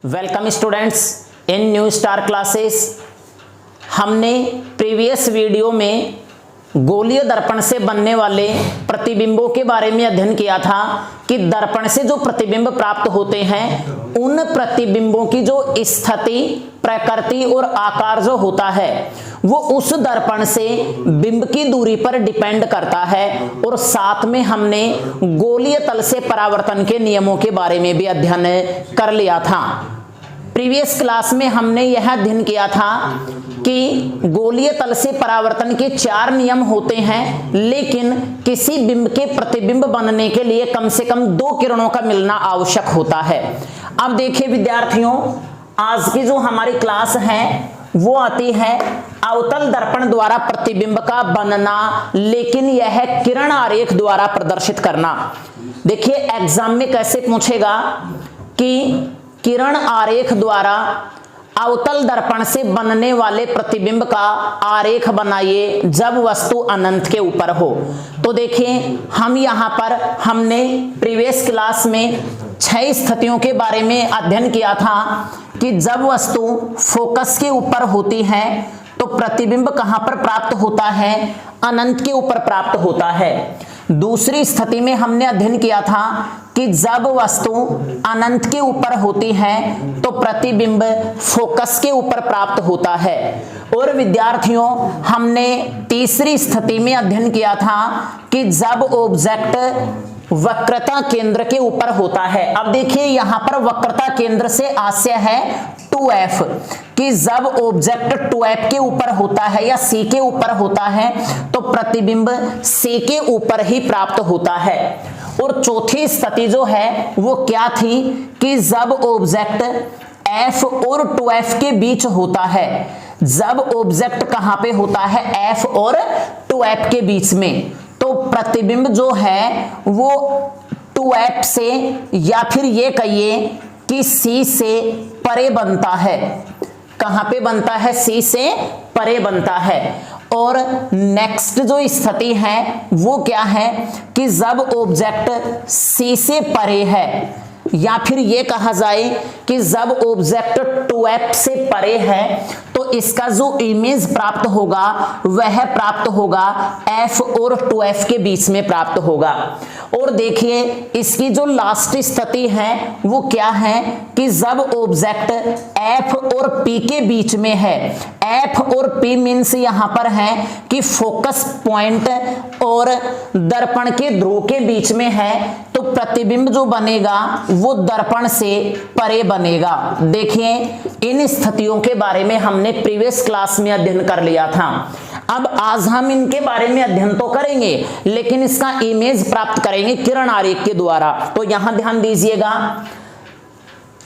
Welcome students in new star classes. हमने previous video में गोलीय दर्पण से बनने वाले प्रतिबिंबों के बारे में अध्ययन किया था कि दर्पण से जो प्रतिबिंब प्राप्त होते हैं उन प्रतिबिंबों की जो स्थिति, प्रकृति और आकार जो होता है वो उस दर्पण से बिंब की दूरी पर डिपेंड करता है। और साथ में हमने गोलीय तल से परावर्तन के नियमों के बारे में भी अध्ययन कर लिया था। प्रीवियस क्लास में हमने यह अध्ययन किया था कि गोलीय तल से परावर्तन के 4 नियम होते हैं, लेकिन किसी बिंब के प्रतिबिंब बनने के लिए कम से कम 2 किरणों का मिलना आवश्यक होता है। अब देखिए विद्यार्थियों, आज की जो हमारी क्लास है वो आती है अवतल दर्पण द्वारा प्रतिबिंब का बनना, लेकिन यह किरण आरेख द्वारा प्रदर्शित करना। देखिए एग्जाम में कैसे पूछेगा कि किरण आरेख द्वारा अवतल दर्पण से बनने वाले प्रतिबिंब का आरेख बनाइए जब वस्तु अनंत के ऊपर हो। तो देखिए हम यहाँ पर हमने प्रीवियस क्लास में 6 स्थितियों के बारे में अध्ययन किया था कि जब वस्तु फोकस के ऊपर होती है तो प्रतिबिंब कहाँ पर प्राप्त होता है, अनंत के ऊपर प्राप्त होता है। दूसरी स्थिति में हमने अध्ययन किया था कि जब वस्तु अनंत के ऊपर होती है तो प्रतिबिंब फोकस के ऊपर प्राप्त होता है। और विद्यार्थियों हमने तीसरी स्थिति में अध्ययन किया था कि जब ऑब्जेक्ट वक्रता केंद्र के ऊपर होता है। अब देखिए यहां पर वक्रता केंद्र से आशय है 2f कि जब ऑब्जेक्ट 2f के ऊपर होता है या c के ऊपर होता है तो प्रतिबिंब c के ऊपर ही प्राप्त होता है। और चौथी स्थिति जो है वो क्या थी कि जब ऑब्जेक्ट f और 2f के बीच होता है। जब ऑब्जेक्ट कहां पे होता है, f और 2f के बीच में, तो प्रतिबिंब जो है वो 2f से या फिर ये कहिए कि c से परे बनता है। कहां पे बनता है, c से परे बनता है। और नेक्स्ट जो स्थिति है वो क्या है कि जब ऑब्जेक्ट c से परे है, या फिर ये कहा जाए कि जब ऑब्जेक्ट 2f से परे है तो इसका जो इमेज प्राप्त होगा वह प्राप्त होगा f और 2f के बीच में प्राप्त होगा। और देखिए इसकी जो लास्ट स्थिति है वो क्या है कि जब ऑब्जेक्ट f और p के बीच में है। f और p मीन्स यहां पर है कि फोकस पॉइंट और दर्पण के ध्रुव के बीच में है, तो प्रतिबिंब जो बनेगा वो दर्पण से परे बनेगा। देखिए इन स्थितियों के बारे में हमने प्रीवियस क्लास में अध्ययन कर लिया था। अब आज हम इनके बारे में अध्ययन तो करेंगे लेकिन इसका इमेज प्राप्त करेंगे किरण आरेख के द्वारा। तो यहां ध्यान दीजिएगा,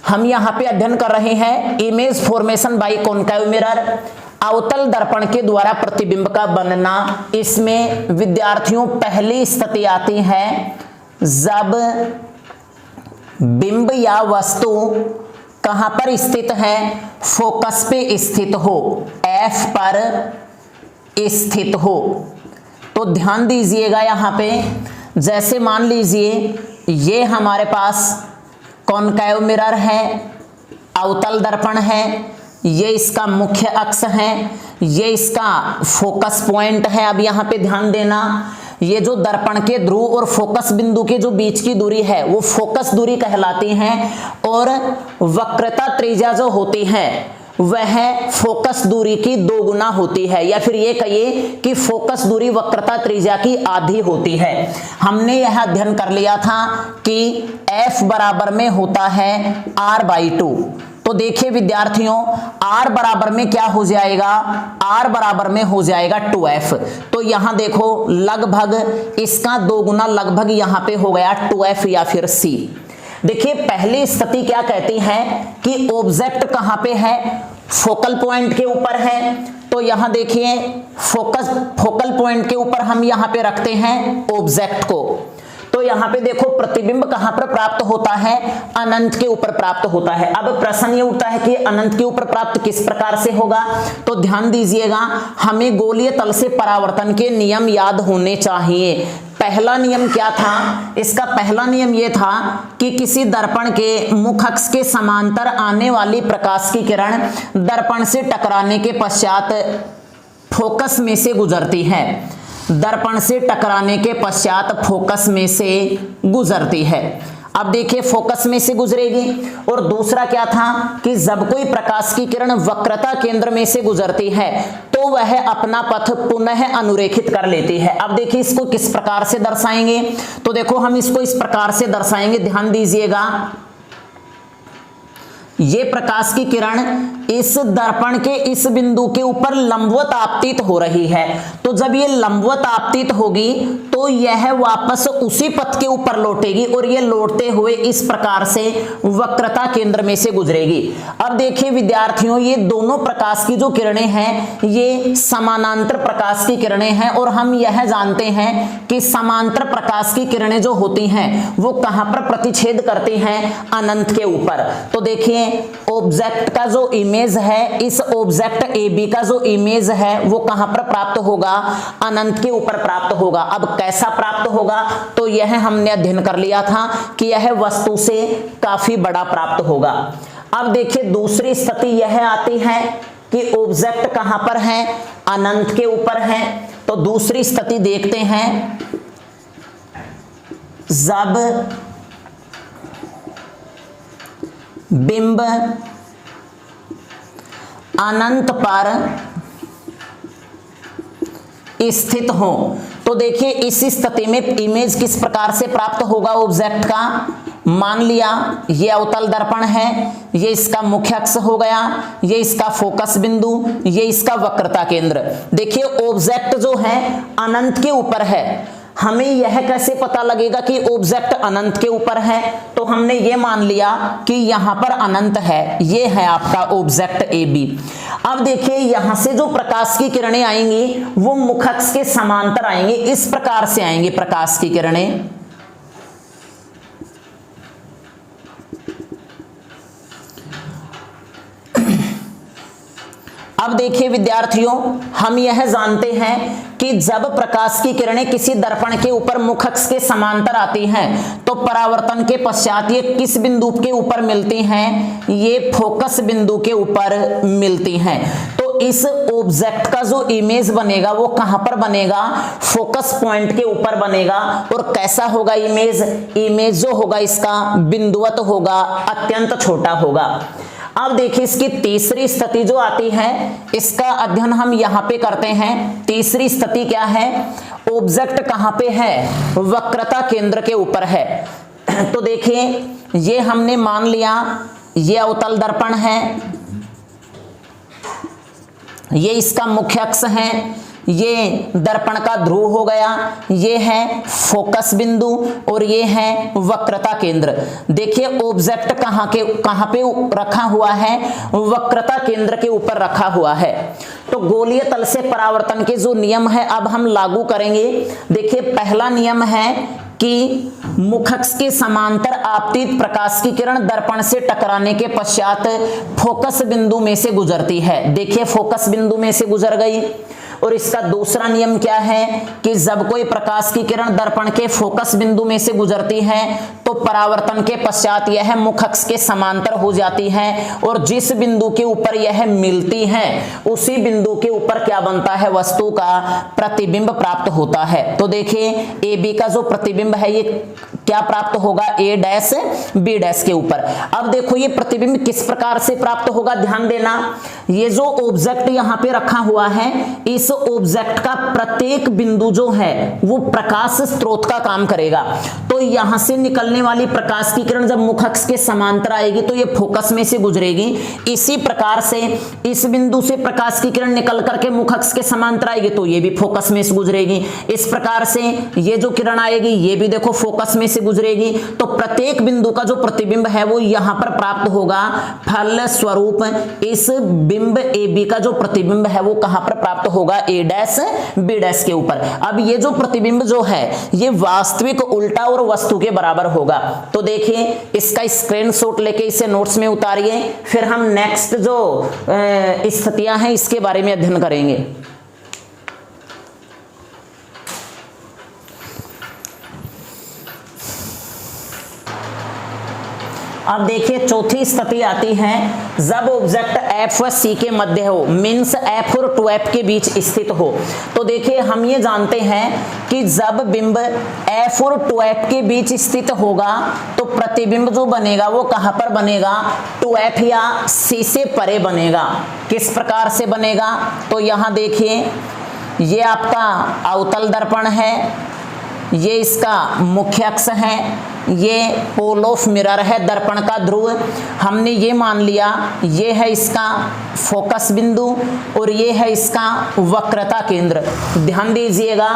हम यहां पे अध्ययन कर रहे हैं image formation by concave mirror, अवतल दर्पण के द्वारा प्रतिबिंब का बनना। इसमें विद्यार्थियों पहली स्थिति आती है जब बिंब या वस्तु कहां पर स्थित है, फोकस पे स्थित हो, f पर स्थित हो। तो ध्यान दीजिएगा यहां पे, जैसे मान लीजिए ये हमारे पास कॉनकेव मिरर है, अवतल दर्पण है, ये इसका मुख्य अक्ष है, ये इसका फोकस पॉइंट है। अब यहां पे ध्यान देना, ये जो दर्पण के ध्रुव और फोकस बिंदु के जो बीच की दूरी है वो फोकस दूरी कहलाती है। और वक्रता त्रिज्या जो होती है वह फोकस दूरी की 2 गुना होती है, या फिर ये कहिए कि फोकस दूरी वक्रता त्रिज्या की आधी होती है। हमने यह अध्ययन कर लिया था कि f बराबर में होता है r/2। तो देखिए विद्यार्थियों r बराबर में क्या हो जाएगा, r बराबर में हो जाएगा 2f। तो यहां देखो लगभग इसका 2 गुना लगभग यहां पे हो गया 2f या फिर c। देखिए पहली स्थिति क्या कहती है कि ऑब्जेक्ट कहां पे है, फोकल पॉइंट के ऊपर है। तो यहां देखिए फोकल पॉइंट के ऊपर हम यहां पे रखते हैं ऑब्जेक्ट को। तो यहां पे देखो प्रतिबिंब कहां पर प्राप्त होता है, अनंत के ऊपर प्राप्त होता है। अब प्रश्न ये उठता है कि अनंत के ऊपर प्राप्त किस प्रकार से होगा, तो ध्यान दीजिएगा, हमें गोलीय तल से परावर्तन के नियम याद होने चाहिए। पहला नियम क्या था, इसका पहला नियम यह था कि किसी दर्पण के मुख अक्ष के समांतर आने वाली प्रकाश की किरण दर्पण से टकराने के पश्चात फोकस में से गुजरती है, दर्पण से टकराने के पश्चात फोकस में से गुजरती है। अब देखिए फोकस में से गुजरेगी। और दूसरा क्या था कि जब कोई प्रकाश की किरण वक्रता केंद्र में से गुजरती है तो वह अपना पथ पुनः अनुरेखित कर लेती है। अब देखिए इसको किस प्रकार से दर्शाएंगे, तो देखो हम इसको इस प्रकार से दर्शाएंगे, ध्यान दीजिएगा। ये प्रकाश की किरण इस दर्पण के इस बिंदु के ऊपर लंबवत आपतित हो रही है, तो जब ये लंबवत आपतित होगी तो यह वापस उसी पथ के ऊपर लौटेगी और ये लौटते हुए इस प्रकार से वक्रता केंद्र में से गुजरेगी। अब देखिए विद्यार्थियों, ये दोनों प्रकाश की जो किरणें हैं ये समानांतर प्रकाश की किरणें हैं और हम यह जानते हैं कि समांतर प्रकाश की किरणें जो होती हैं वो कहां पर प्रतिच्छेद करती हैं, अनंत के ऊपर। तो देखिए ऑब्जेक्ट का जो इमेज है, इस ऑब्जेक्ट ए बी का जो इमेज है वो कहां पर प्राप्त होगा, अनंत के ऊपर प्राप्त होगा। अब कैसा प्राप्त होगा, तो यह हमने अध्ययन कर लिया था कि यह वस्तु से काफी बड़ा प्राप्त होगा। अब देखिए दूसरी स्थिति यह आती है कि ऑब्जेक्ट कहां पर है, अनंत के ऊपर है। तो दूसरी स्थिति देखते हैं, जब बिंब अनंत पर स्थित हो, तो देखिए इस स्थिति में इमेज किस प्रकार से प्राप्त होगा ऑब्जेक्ट का। मान लिया ये अवतल दर्पण है, ये इसका मुख्य अक्ष हो गया, ये इसका फोकस बिंदु, ये इसका वक्रता केंद्र। देखिए ऑब्जेक्ट जो है अनंत के ऊपर है, हमें यह कैसे पता लगेगा कि ऑब्जेक्ट अनंत के ऊपर है, तो हमने ये मान लिया कि यहां पर अनंत है, ये है आपका ऑब्जेक्ट ए बी। अब देखिए यहां से जो प्रकाश की किरणें आएंगी वो मुख अक्ष के समांतर आएंगी, इस प्रकार से आएंगी प्रकाश की किरणें। अब देखिए विद्यार्थियों, हम यह जानते हैं कि जब प्रकाश की किरणें किसी दर्पण के ऊपर मुख अक्ष के समांतर आती हैं तो परावर्तन के पश्चात ये किस बिंदु के ऊपर मिलती हैं, ये फोकस बिंदु के ऊपर मिलती हैं। तो इस ऑब्जेक्ट का जो इमेज बनेगा वो कहां पर बनेगा, फोकस पॉइंट के ऊपर बनेगा। और कैसा होगा इमेज, इमेज जो होगा इसका बिंदुवत होगा, अत्यंत छोटा होगा। अब देखिए इसकी तीसरी स्थिति जो आती है इसका अध्ययन हम यहां पे करते हैं। तीसरी स्थिति क्या है, ऑब्जेक्ट कहां पे है, वक्रता केंद्र के ऊपर है। तो देखिए ये हमने मान लिया ये अवतल दर्पण है, ये इसका मुख्य अक्ष है, ये दर्पण का ध्रुव हो गया, ये है फोकस बिंदु और ये है वक्रता केंद्र। देखिए ऑब्जेक्ट कहां पे रखा हुआ है, वक्रता केंद्र के ऊपर रखा हुआ है। तो गोलीय तल से परावर्तन के जो नियम है अब हम लागू करेंगे। देखिए पहला नियम है कि मुख अक्ष के समांतर आपतित प्रकाश की किरण दर्पण से टकराने के पश्चात फोकस बिंदु में से गुजरती है। देखिए फोकस बिंदु में से गुजर गई। और इसका दूसरा नियम क्या है कि जब कोई प्रकाश की किरण दर्पण के फोकस बिंदु में से गुजरती है तो परावर्तन के पश्चात यह मुख अक्ष के समांतर हो जाती है और जिस बिंदु के ऊपर यह मिलती है उसी बिंदु के ऊपर क्या बनता है, वस्तु का प्रतिबिंब प्राप्त होता है। तो देखिए ए बी का जो प्रतिबिंब है ये क्या प्राप्त होगा, ए डैश बी डैश के ऊपर। अब देखो ये प्रतिबिंब किस प्रकार से प्राप्त होगा, ध्यान देना। ये जो ऑब्जेक्ट यहां पे रखा हुआ है, इस ऑब्जेक्ट का प्रत्येक बिंदु जो है वो प्रकाश स्रोत का काम करेगा। तो यहां से निकलने वाली प्रकाश की किरण जब मुख अक्ष के समांतर आएगी तो ये फोकस में से गुजरेगी। इसी प्रकार से इस बिंदु से प्रकाश की किरण निकल करके मुख अक्ष के समांतर आएगी तो ये भी फोकस में से गुजरेगी। इस प्रकार से ये जो किरण आएगी ये भी देखो फोकस में से गुजरेगी। तो प्रत्येक बिंदु का जो प्रतिबिंब है वो यहां पर प्राप्त होगा। फल स्वरूप इस बिंब ए बी का जो प्रतिबिंब है वो कहां पर प्राप्त होगा, ए डैश बी डैश के ऊपर। अब ये जो प्रतिबिंब जो है ये वास्तविक उल्टा और वस्तु के बराबर होगा। तो देखिए इसका स्क्रीनशॉट लेके इसे नोट्स में उतारिए, फिर हम नेक्स्ट जो स्थितियां हैं इसके बारे में अध्ययन करेंगे। अब देखिए चौथी स्थिति आती है जब ऑब्जेक्ट F व C के मध्य हो, मीन्स F और 2F के बीच स्थित हो। तो देखिए हम ये जानते हैं कि जब बिंब F और 2F के बीच स्थित होगा तो प्रतिबिंब जो बनेगा वो कहां पर बनेगा, 2F या C से परे बनेगा। किस प्रकार से बनेगा, तो यहां देखिए ये आपका अवतल दर्पण है, ये इसका मुख्य अक्ष है, ये पोल ऑफ मिरर है, दर्पण का ध्रुव। हमने ये मान लिया ये है इसका फोकस बिंदु और ये है इसका वक्रता केंद्र। ध्यान दीजिएगा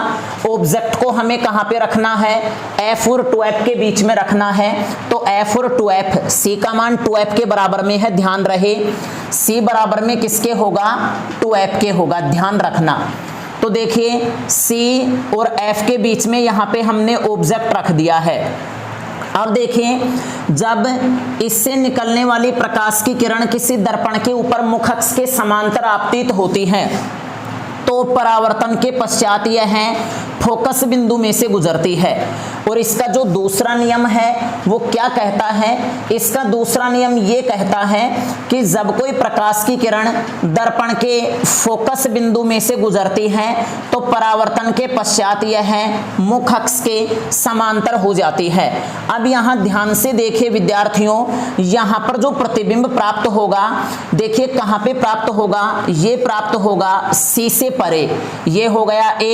ऑब्जेक्ट को हमें कहां पे रखना है, F और 2F के बीच में रखना है। तो F और 2F, C का मान 2F के बराबर में है, ध्यान रहे C बराबर में किसके होगा, 2F के होगा, ध्यान रखना। तो देखिए C और F के बीच में यहाँ पे हमने ऑब्जेक्ट रख दिया है। अब देखें जब इससे निकलने वाली प्रकाश की किरण किसी दर्पण के ऊपर मुख अक्ष के समांतर आपतित होती है तो परावर्तन के पश्चात यह फोकस बिंदु में से गुजरती है। और इसका जो दूसरा नियम है वो क्या कहता है, इसका दूसरा नियम ये कहता है कि जब कोई प्रकाश की किरण दर्पण के फोकस बिंदु में से गुजरती है तो परावर्तन के पश्चात यह मुख अक्ष के समांतर हो जाती है। अब यहाँ ध्यान से देखिए विद्यार्थियों, यहाँ पर जो प्रतिबिंब प्राप्त होगा, देखिए कहाँ पे प्राप्त होगा, ये प्राप्त होगा C से परे, ये हो गया A,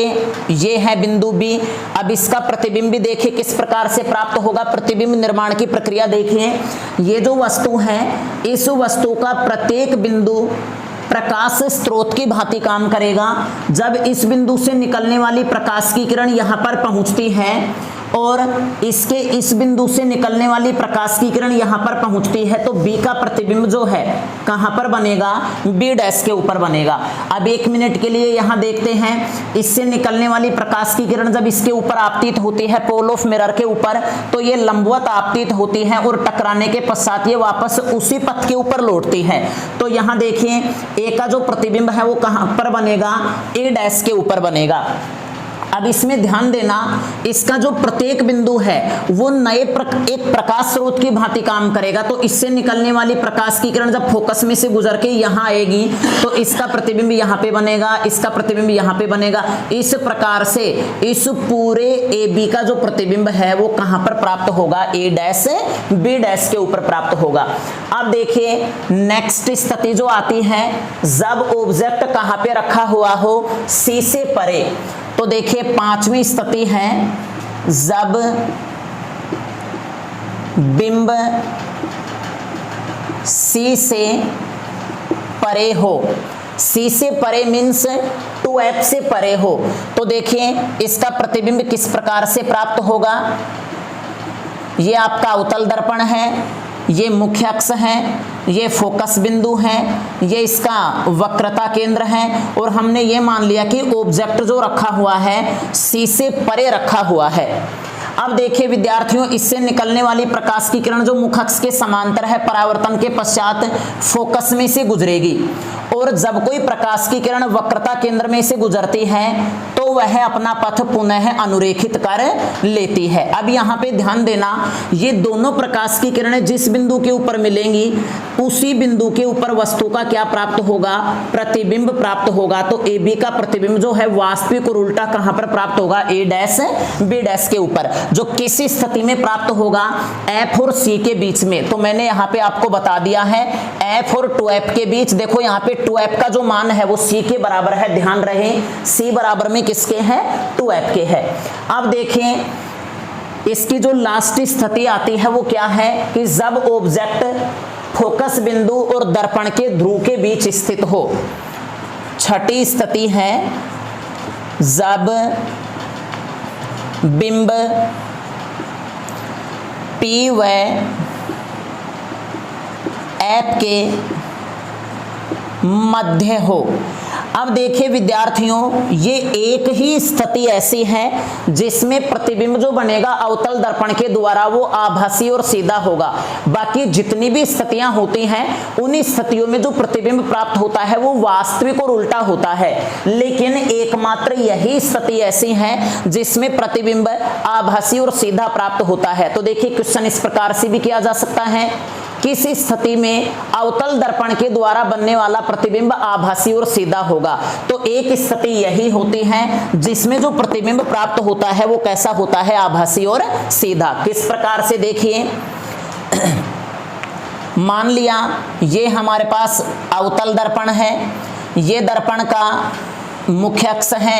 ये है बिंदु B। अब इसका प्रतिबिंब भी देखिए किस प्रकार से प्राप्त होगा, प्रतिबिंब निर्माण की प्रक्रिया देखिए। ये जो वस्तु है इस वस्तु का प्रत्येक बिंदु प्रकाश स्रोत की भांति काम करेगा। जब इस बिंदु से निकलने वाली प्रकाश की किरण यहाँ पर पहुँचती है और इसके इस बिंदु से निकलने वाली प्रकाश की किरण यहाँ पर पहुँचती है तो B का प्रतिबिंब जो है कहाँ पर बनेगा, B डैश के ऊपर बनेगा। अब एक मिनट के लिए यहाँ देखते हैं, इससे निकलने वाली प्रकाश की किरण जब इसके ऊपर आपतित होती है पोल ऑफ मिरर के ऊपर तो ये लंबवत आपतित होती है और टकराने के पश्चात ये वापस उसी पथ के ऊपर लौटती है। तो यहाँ देखिए A का जो प्रतिबिंब है वो कहाँ पर बनेगा, A डैश के ऊपर बनेगा। अब इसमें ध्यान देना, इसका जो प्रत्येक बिंदु है वो एक प्रकाश स्रोत की भांति काम करेगा। तो इससे निकलने वाली प्रकाश की किरण जब फोकस में से गुजर के यहाँ आएगी तो इसका प्रतिबिंब यहाँ पे बनेगा, इसका प्रतिबिंब यहाँ पे बनेगा। इस प्रकार से इस पूरे AB का जो प्रतिबिंब है वो कहाँ पर प्राप्त होगा, A डैश B डैश के ऊपर प्राप्त होगा। अब देखिए नेक्स्ट स्थिति जो आती है जब ऑब्जेक्ट कहाँ पे रखा हुआ हो, C से परे। तो देखिए पांचवी स्थिति है जब बिंब C से परे हो, C से परे मीन्स 2F से परे हो। तो देखिए इसका प्रतिबिंब किस प्रकार से प्राप्त होगा, ये आपका अवतल दर्पण है, ये मुख्य अक्ष है, ये फोकस बिंदु है, ये इसका वक्रता केंद्र है और हमने ये मान लिया कि ऑब्जेक्ट जो रखा हुआ है C से परे रखा हुआ है। अब देखिए विद्यार्थियों इससे निकलने वाली प्रकाश की किरण जो मुख अक्ष के समांतर है परावर्तन के पश्चात फोकस में से गुजरेगी और जब कोई प्रकाश की किरण वक्रता केंद्र में से गुजरती है तो वह अपना पथ पुनः अनुरेखित कर लेती है। अब यहाँ पे ध्यान देना, ये दोनों प्रकाश की किरणें जिस बिंदु के ऊपर मिलेंगी उसी बिंदु के ऊपर वस्तु का क्या प्राप्त होगा, प्रतिबिंब प्राप्त होगा। तो AB का प्रतिबिंब जो है वास्तविक और उल्टा कहाँ पर प्राप्त होगा, A डैश B डैश के ऊपर, जो किसी स्थिति में प्राप्त होगा, F और C के बीच में। तो मैंने यहाँ पे आपको बता दिया है F और 2F के बीच। देखो यहाँ पे 2F का जो मान है वो C के बराबर है, ध्यान रहे C बराबर में किसके है, 2F के है। अब देखें इसकी जो लास्ट स्थिति आती है वो क्या है कि जब ऑब्जेक्ट फोकस बिंदु और दर्पण के ध्रुव के बीच स्थित हो। छठी स्थिति है जब बिंब P व F के मध्य हो। अब देखिए विद्यार्थियों, ये एक ही स्थिति ऐसी है जिसमें प्रतिबिंब जो बनेगा अवतल दर्पण के द्वारा वो आभासी और सीधा होगा। बाकी जितनी भी स्थितियां होती हैं उन्हीं स्थितियों में जो प्रतिबिंब प्राप्त होता है वो वास्तविक और उल्टा होता है, लेकिन एकमात्र यही स्थिति ऐसी है जिसमें प्रतिबिंब आभासी और सीधा प्राप्त होता है। तो देखिए क्वेश्चन इस प्रकार से भी किया जा सकता है, किस स्थिति में अवतल दर्पण के द्वारा बनने वाला प्रतिबिंब आभासी और सीधा होगा। तो एक स्थिति यही होती है जिसमें जो प्रतिबिंब प्राप्त होता है वो कैसा होता है, आभासी और सीधा। किस प्रकार से, देखिए मान लिया ये हमारे पास अवतल दर्पण है, ये दर्पण का मुख्य अक्ष है,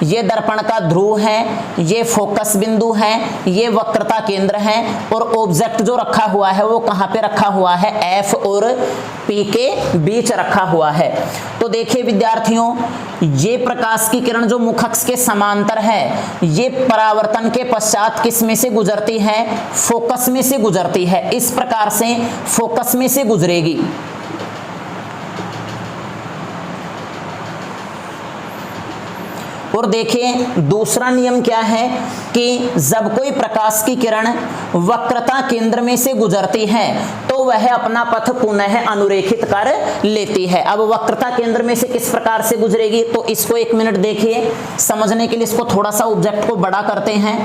ये दर्पण का ध्रुव है, ये फोकस बिंदु है, ये वक्रता केंद्र है और ऑब्जेक्ट जो रखा हुआ है वो कहाँ पे रखा हुआ है, F और P के बीच रखा हुआ है। तो देखिए विद्यार्थियों, ये प्रकाश की किरण जो मुख्य अक्ष के समांतर है ये परावर्तन के पश्चात किस में से गुजरती है, फोकस में से गुजरती है। इस प्रकार से फोकस में से गुजरेगी। और देखिए दूसरा नियम क्या है कि जब कोई प्रकाश की किरण वक्रता केंद्र में से गुजरती है तो वह अपना पथ पुनः अनुरेखित कर लेती है। अब वक्रता केंद्र में से किस प्रकार से गुजरेगी, तो इसको एक मिनट देखिए, समझने के लिए इसको थोड़ा सा ऑब्जेक्ट को बड़ा करते हैं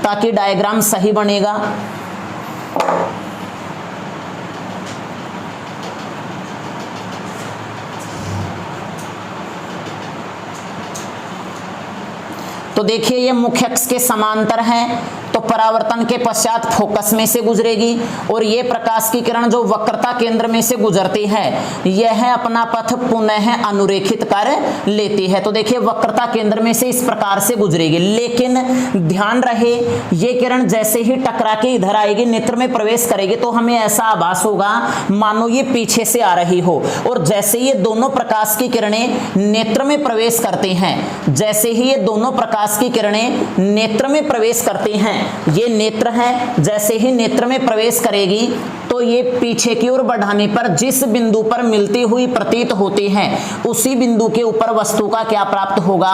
ताकि डायग्राम सही बनेगा। तो देखिए ये मुख्य अक्ष के समांतर है, तो परावर्तन के पश्चात फोकस में से गुजरेगी और ये प्रकाश की किरण जो वक्रता केंद्र में से गुजरती है यह अपना पथ पुनः अनुरेखित कर लेती है। तो देखिए वक्रता केंद्र में से इस प्रकार से गुजरेगी, लेकिन ध्यान रहे ये किरण जैसे ही टकरा के इधर आएगी, नेत्र में प्रवेश करेगी तो हमें ऐसा आभास होगा मानो ये पीछे से आ रही हो। और जैसे ये दोनों प्रकाश की किरणें नेत्र में प्रवेश करती हैं, जैसे ही ये दोनों प्रकाश की किरणें नेत्र में प्रवेश करती हैं, ये नेत्र है, जैसे ही नेत्र में प्रवेश करेगी तो ये पीछे की ओर बढ़ाने पर जिस बिंदु पर मिलती हुई प्रतीत होती है उसी बिंदु के ऊपर वस्तु का क्या प्राप्त होगा,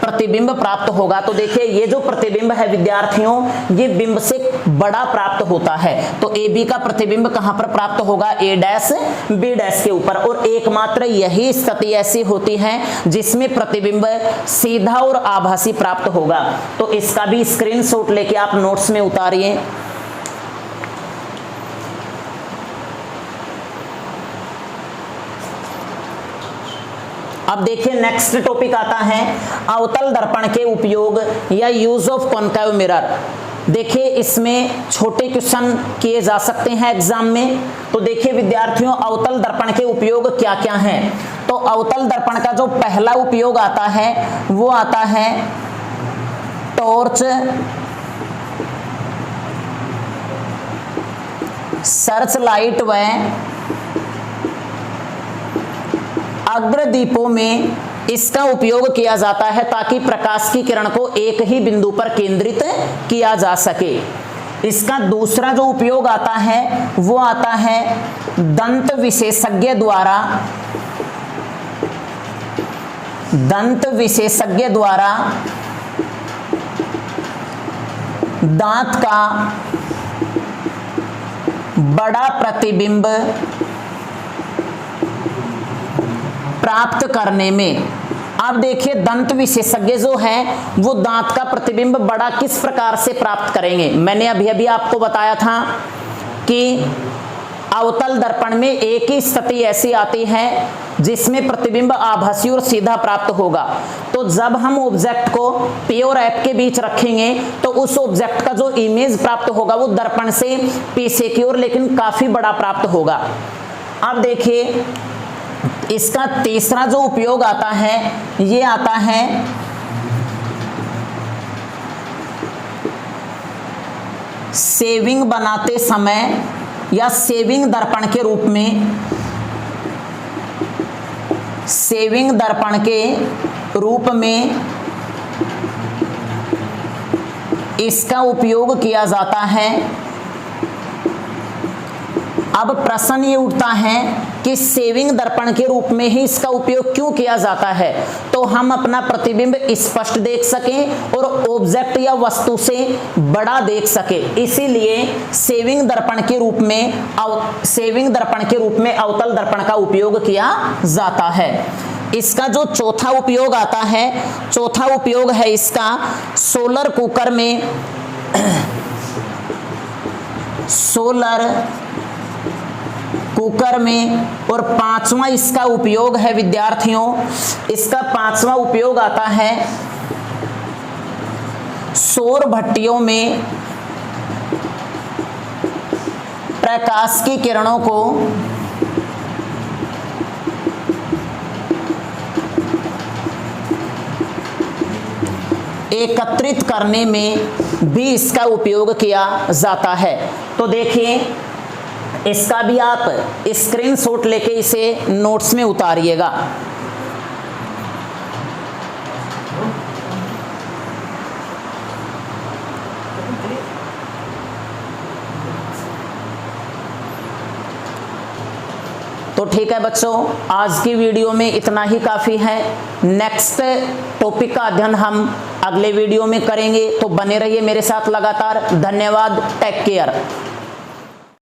प्रतिबिंब प्राप्त होगा। तो देखिए ये जो प्रतिबिंब है विद्यार्थियों ये बिंब से बड़ा प्राप्त होता है। तो ए बी का प्रतिबिंब कहां पर प्राप्त होगा, ए डैश बी डैश के ऊपर। और एकमात्र यही स्थिति ऐसी होती है जिसमें प्रतिबिंब सीधा और आभासी प्राप्त होगा। तो इसका भी स्क्रीनशॉट लेके आप नोट्स में उतारिए। अब देखिए नेक्स्ट टॉपिक आता है अवतल दर्पण के उपयोग या यूज ऑफ कॉनकेव मिरर। देखिए इसमें छोटे क्वेश्चन किए जा सकते हैं एग्जाम में। तो देखिए विद्यार्थियों अवतल दर्पण के उपयोग क्या क्या हैं। तो अवतल दर्पण का जो पहला उपयोग आता है वो आता है टॉर्च, सर्च लाइट व अग्रदीपों में इसका उपयोग किया जाता है ताकि प्रकाश की किरण को एक ही बिंदु पर केंद्रित किया जा सके। इसका दूसरा जो उपयोग आता है वो आता है दंत विशेषज्ञ द्वारा दांत का बड़ा प्रतिबिंब प्राप्त करने में। अब देखिए दंत विशेषज्ञ जो है वो दांत का प्रतिबिंब बड़ा किस प्रकार से प्राप्त करेंगे। मैंने अभी अभी आपको बताया था कि अवतल दर्पण में एक ही स्थिति ऐसी आती है जिसमें प्रतिबिंब आभासी और सीधा प्राप्त होगा। तो जब हम ऑब्जेक्ट को P और F के बीच रखेंगे तो उस ऑब्जेक्ट का जो इमेज प्राप्त होगा वो दर्पण से पीछे की ओर लेकिन काफी बड़ा प्राप्त होगा। अब देखिए इसका तीसरा जो उपयोग आता है ये आता है सेविंग बनाते समय या सेविंग दर्पण के रूप में, सेविंग दर्पण के रूप में इसका उपयोग किया जाता है अब प्रश्न ये उठता है कि सेविंग दर्पण के रूप में ही इसका उपयोग क्यों किया जाता है, तो हम अपना प्रतिबिंब स्पष्ट देख सकें और ऑब्जेक्ट या वस्तु से बड़ा देख सके, इसीलिए सेविंग दर्पण के रूप में अवतल दर्पण का उपयोग किया जाता है। इसका जो चौथा उपयोग आता है, चौथा उपयोग है इसका सोलर कुकर में, सोलर कुकर में। और पांचवा इसका उपयोग है विद्यार्थियों, इसका पांचवा उपयोग आता है सौर भट्टियों में प्रकाश की किरणों को एकत्रित करने में भी इसका उपयोग किया जाता है। तो देखिए, इसका भी आप स्क्रीनशॉट लेके इसे नोट्स में उतारिएगा। तो ठीक है बच्चों, आज की वीडियो में इतना ही काफ़ी है। नेक्स्ट टॉपिक का अध्ययन हम अगले वीडियो में करेंगे, तो बने रहिए मेरे साथ लगातार। धन्यवाद, टेक केयर।